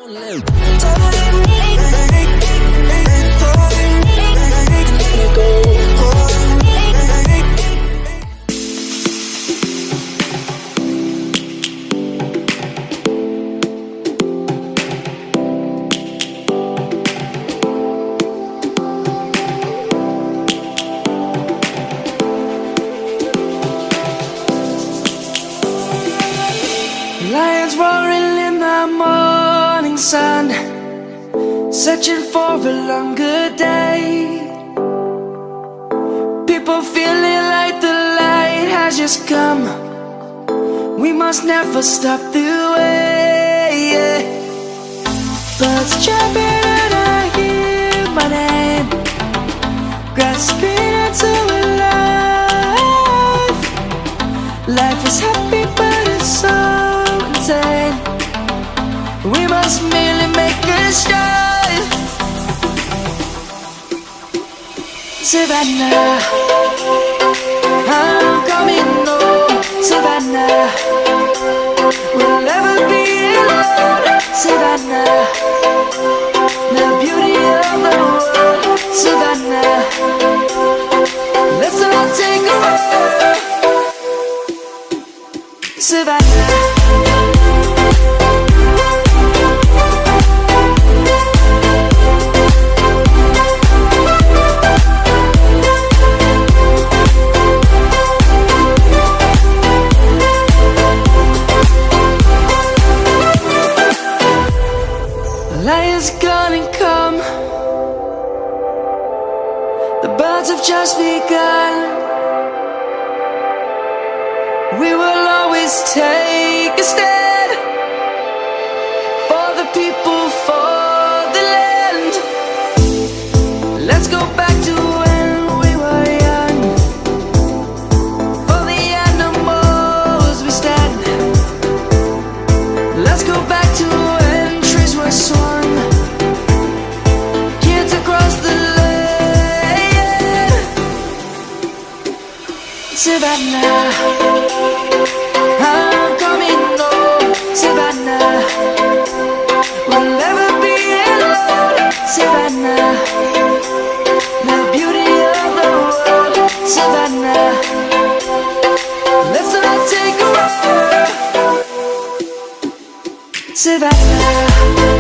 Lions roaring in the morning sun, searching for a longer day. People feeling like the light has just come. We must never stop the way. Birds chirping and I hear my name, grasping into a life. Life is happy but it's so insane. We must merely make a start. Savannah, I'm coming home. Savannah, we'll never be alone. Savannah, the beauty of the world. Savannah, let's all take a walk. Savannah. Lion's gonna come. The birds have just begun. We will always take a stand for the people, for the land. Let's go back to when we were young. For the animals we stand. Let's go back to when trees were swung. Kids across the land. Savannah, I'm coming home. Savannah, we'll never be alone. Savannah, the beauty of the world. Savannah, let's all take a walk. Savannah.